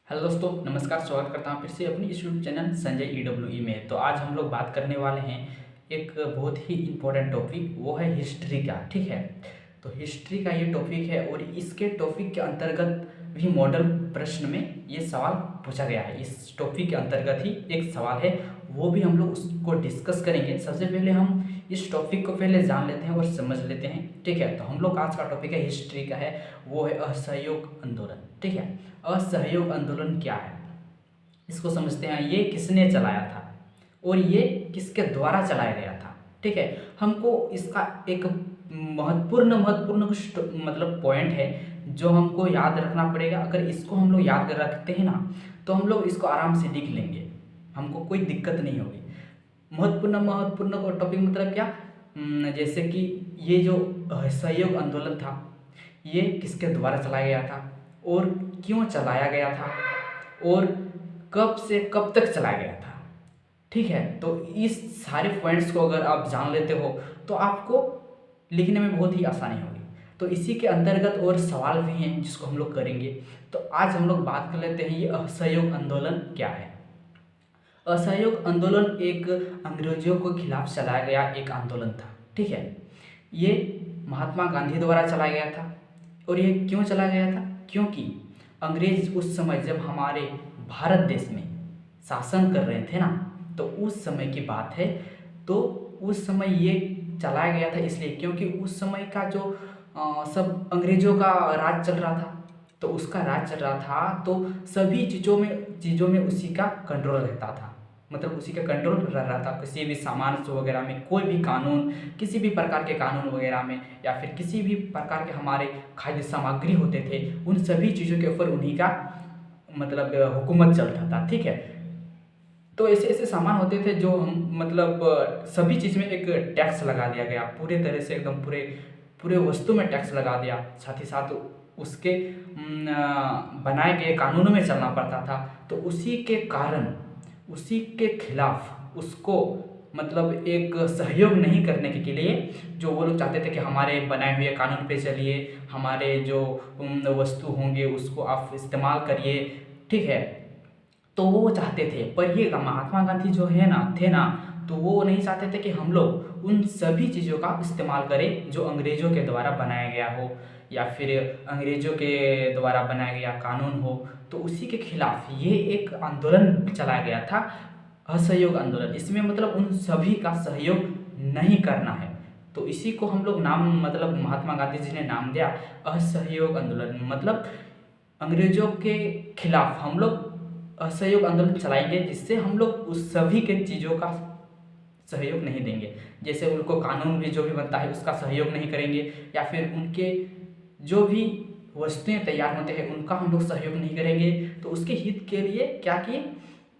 Hello दोस्तों, नमस्कार। स्वागत करता हूँ फिर से अपनी यूट्यूब चैनल संजय ईडब्ल्यूई में। तो आज हम लोग बात करने वाले हैं एक बहुत ही इम्पोर्टेंट टॉपिक, वो है हिस्ट्री का। ठीक है, तो हिस्ट्री का ये टॉपिक है और इसके टॉपिक के अंतर्गत भी मॉडल प्रश्न में ये सवाल पूछा गया है। इस टॉपिक के अंतर्गत ही एक सवाल है, वो भी हम लोग उसको डिस्कस करेंगे। सबसे पहले हम इस टॉपिक को पहले जान लेते हैं और समझ लेते हैं। ठीक है, तो हम लोग आज का टॉपिक है हिस्ट्री का है, वो है असहयोग आंदोलन। ठीक है, असहयोग आंदोलन क्या है इसको समझते हैं। ये किसने चलाया था और ये किसके द्वारा चलाया गया था। ठीक है, हमको इसका एक महत्वपूर्ण कुछ मतलब पॉइंट है जो हमको याद रखना पड़ेगा। अगर इसको हम लोग याद कर रखते हैं ना, तो हम लोग इसको आराम से लिख लेंगे, हमको कोई दिक्कत नहीं होगी। महत्वपूर्ण टॉपिक मतलब क्या, जैसे कि ये जो असहयोग आंदोलन था, ये किसके द्वारा चलाया गया था और क्यों चलाया गया था और कब से कब तक चलाया गया था। ठीक है, तो इस सारे पॉइंट्स को अगर आप जान लेते हो तो आपको लिखने में बहुत ही आसानी होगी। तो इसी के अंतर्गत और सवाल भी हैं जिसको हम लोग करेंगे। तो आज हम लोग बात कर लेते हैं, ये असहयोग आंदोलन क्या है। असहयोग आंदोलन एक अंग्रेजों के खिलाफ चलाया गया एक आंदोलन था। ठीक है, ये महात्मा गांधी द्वारा चलाया गया था। और ये क्यों चला गया था, क्योंकि अंग्रेज उस समय जब हमारे भारत देश में शासन कर रहे थे ना, तो उस समय की बात है। तो उस समय ये चलाया गया था इसलिए क्योंकि उस समय का जो सब अंग्रेजों का राज चल रहा था, तो उसका राज चल रहा था, तो सभी चीज़ों में उसी का कंट्रोल रहता था। मतलब उसी का कंट्रोल रह रहा था। किसी भी सामान वगैरह में, कोई भी कानून, किसी भी प्रकार के कानून वगैरह में, या फिर किसी भी प्रकार के हमारे खाद्य सामग्री होते थे, उन सभी चीज़ों के ऊपर उन्हीं का मतलब हुकूमत चलता था। ठीक है, तो ऐसे ऐसे सामान होते थे जो हम मतलब सभी चीज़ में एक टैक्स लगा दिया गया, पूरे तरह से एकदम पूरे पूरे वस्तु में टैक्स लगा दिया। साथ ही साथ उसके बनाए गए कानूनों में चलना पड़ता था। तो उसी के कारण, उसी के खिलाफ उसको मतलब एक सहयोग नहीं करने के लिए, जो वो लोग चाहते थे कि हमारे बनाए हुए कानून पे चलिए, हमारे जो वस्तु होंगे उसको आप इस्तेमाल करिए। ठीक है, तो वो चाहते थे। पर ये महात्मा गांधी जो है ना थे ना, तो वो नहीं चाहते थे कि हम लोग उन सभी चीज़ों का इस्तेमाल करें जो अंग्रेज़ों के द्वारा बनाया गया हो या फिर अंग्रेज़ों के द्वारा बनाया गया कानून हो। तो उसी के खिलाफ ये एक आंदोलन चलाया गया था, असहयोग आंदोलन। इसमें मतलब उन सभी का सहयोग नहीं करना है। तो इसी को हम लोग नाम मतलब महात्मा गांधी जी ने नाम दिया असहयोग आंदोलन। मतलब अंग्रेजों के खिलाफ हम लोग असहयोग आंदोलन चलाएंगे, जिससे हम लोग उस सभी के चीज़ों का सहयोग नहीं देंगे। जैसे उनको कानून भी जो भी बनता है उसका सहयोग नहीं करेंगे, या फिर उनके जो भी वस्तुएं तैयार होते हैं उनका हम लोग सहयोग नहीं करेंगे। तो उसके हित के लिए क्या किए,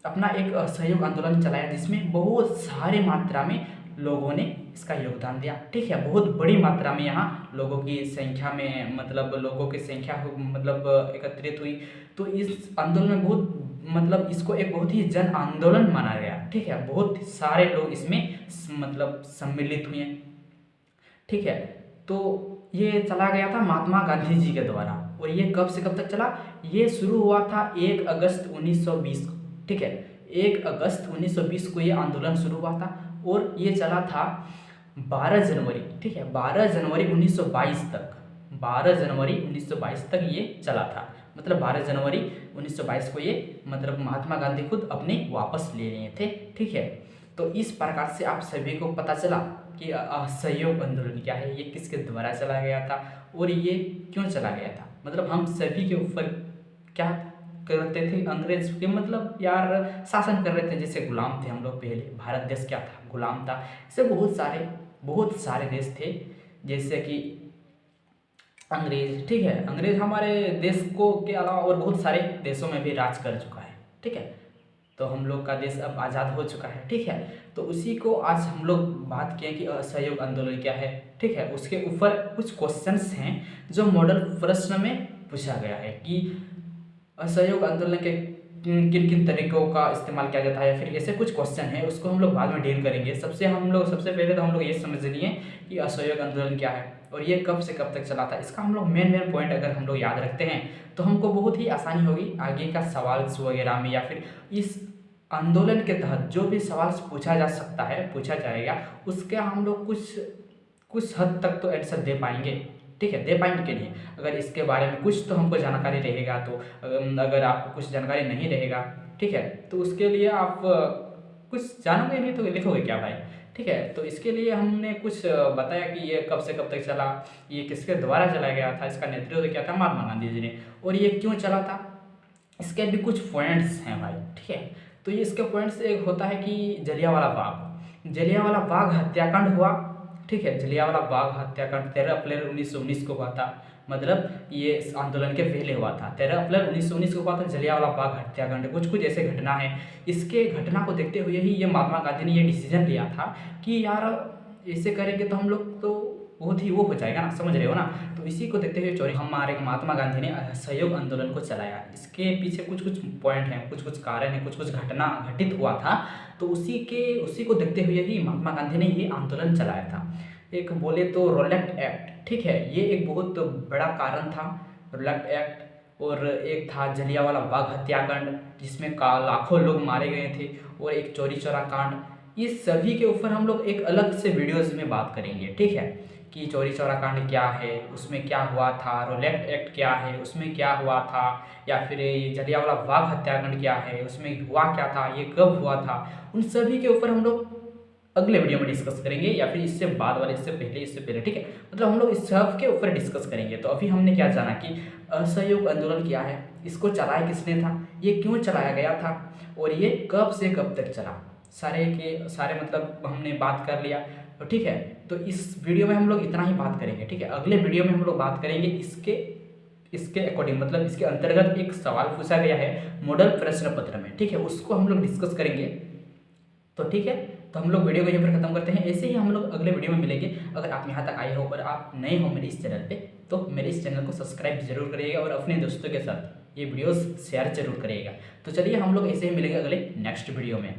अपना एक असहयोग आंदोलन चलाया, जिसमें बहुत सारे मात्रा में लोगों ने इसका योगदान दिया। ठीक है, बहुत बड़ी मात्रा में यहाँ लोगों की संख्या में मतलब लोगों की संख्या मतलब एकत्रित हुई। तो इस आंदोलन में बहुत मतलब इसको एक बहुत ही जन आंदोलन माना गया। ठीक है, बहुत सारे लोग इसमें मतलब सम्मिलित हुए। ठीक है, तो ये चला गया था महात्मा गांधी जी के द्वारा। और ये कब से कब तक चला, ये शुरू हुआ था 1 अगस्त 1920 को। ठीक है, 1 अगस्त 1920 को ये आंदोलन शुरू हुआ था और ये चला था 12 जनवरी। ठीक है, 12 जनवरी 1922 तक, 12 जनवरी 1922 तक ये चला था। मतलब 12 जनवरी 1922 को ये मतलब महात्मा गांधी खुद अपने वापस ले लिए थे। ठीक है, तो इस प्रकार से आप सभी को पता चला कि असहयोग आंदोलन क्या है, ये किसके द्वारा चला गया था और ये क्यों चला गया था। मतलब हम सभी के ऊपर क्या करते थे, अंग्रेज के मतलब यार शासन कर रहे थे, जैसे गुलाम थे हम लोग। पहले भारत देश क्या था, गुलाम था। ऐसे बहुत सारे देश थे, जैसे कि अंग्रेज। ठीक है, अंग्रेज हमारे देश को के अलावा और बहुत सारे देशों में भी राज कर चुका है। ठीक है, तो हम लोग का देश अब आज़ाद हो चुका है। ठीक है, तो उसी को आज हम लोग बात किए कि असहयोग आंदोलन क्या है। ठीक है, उसके ऊपर कुछ क्वेश्चंस हैं जो मॉडल प्रश्न में पूछा गया है कि असहयोग आंदोलन के किन किन तरीकों का इस्तेमाल किया जाता है, या फिर ऐसे कुछ क्वेश्चन है उसको हम लोग बाद में डील करेंगे। सबसे पहले तो हम लोग ये समझ लिए कि असहयोग आंदोलन क्या है और ये कब से कब तक चला था। इसका हम लोग मेन पॉइंट अगर हम लोग याद रखते हैं तो हमको बहुत ही आसानी होगी आगे का सवाल वगैरह में, या फिर इस आंदोलन के तहत जो भी सवाल पूछा जा सकता है, पूछा जाएगा, उसके हम लोग कुछ हद तक तो आंसर दे पाएंगे। ठीक है, दे पाएंगे कि नहीं। अगर इसके बारे में कुछ तो हमको जानकारी रहेगा, तो अगर आपको कुछ जानकारी नहीं रहेगा, ठीक है, तो उसके लिए आप कुछ जानोगे नहीं तो लिखोगे क्या भाई। ठीक है, तो इसके लिए हमने कुछ बताया कि ये कब से कब तक चला, ये किसके द्वारा चलाया गया था, इसका नेतृत्व क्या था, महात्मा गांधी जी ने, और ये क्यों चला था, इसके भी कुछ पॉइंट्स हैं भाई। ठीक है, तो ये इसके पॉइंट्स एक होता है कि जलियांवाला बाग हत्याकांड हुआ। ठीक है, जलियांवाला बाग हत्याकांड 13 अप्रैल 1919 को हुआ था। मतलब ये इस आंदोलन के पहले हुआ था, 13 अप्रैल 1919 को हुआ था जलियांवाला बाग हत्याकांड। कुछ ऐसे घटना है, इसके घटना को देखते हुए ही ये महात्मा गांधी ने ये डिसीजन लिया था कि यार ऐसे करेंगे तो हम लोग तो बहुत ही वो हो जाएगा ना, समझ रहे हो ना। तो इसी को देखते हुए हमारे महात्मा गांधी ने असहयोग आंदोलन को चलाया। इसके पीछे कुछ पॉइंट हैं, कुछ कारण हैं, कुछ घटना घटित हुआ था। तो उसी को देखते हुए ही महात्मा गांधी ने ये आंदोलन चलाया था। एक बोले तो रोलेक्ट एक्ट, ठीक है, ये एक बहुत बड़ा कारण था, रोलेक्ट एक्ट। और एक था जलियांवाला बाग हत्याकांड जिसमें लाखों लोग मारे गए थे, और एक चौरी चौरा कांड। इस सभी के ऊपर हम लोग एक अलग से वीडियोस में बात करेंगे। ठीक है, कि चौरी चौरा कांड क्या है, उसमें क्या हुआ था, रोलेक्ट एक्ट क्या है, उसमें क्या हुआ था, या फिर ये जलियांवाला बाग हत्याकांड क्या है, उसमें हुआ क्या था, ये कब हुआ था, उन सभी के ऊपर हम लोग अगले वीडियो में डिस्कस करेंगे, या फिर इससे बाद वाले, इससे पहले। ठीक है, मतलब हम लोग इस सब के ऊपर डिस्कस करेंगे। तो अभी हमने क्या जाना कि असहयोग आंदोलन क्या है, इसको चलाया किसने था, ये क्यों चलाया गया था, और ये कब से कब तक चला, सारे के सारे मतलब हमने बात कर लिया। तो ठीक है, तो इस वीडियो में हम लोग इतना ही बात करेंगे। ठीक है, अगले वीडियो में हम लोग बात करेंगे इसके अकॉर्डिंग, मतलब इसके अंतर्गत एक सवाल पूछा गया है मॉडल प्रश्न पत्र में। ठीक है, उसको हम लोग डिस्कस करेंगे। तो ठीक है, तो हम लोग वीडियो को यहीं पर खत्म करते हैं। ऐसे ही हम लोग अगले वीडियो में मिलेंगे। अगर आप यहाँ तक आए हो और आप नए हो मेरे इस चैनल पे, तो मेरे इस चैनल को सब्सक्राइब जरूर करिएगा और अपने दोस्तों के साथ ये वीडियोस शेयर जरूर करिएगा। तो चलिए हम लोग ऐसे ही मिलेंगे अगले नेक्स्ट वीडियो में।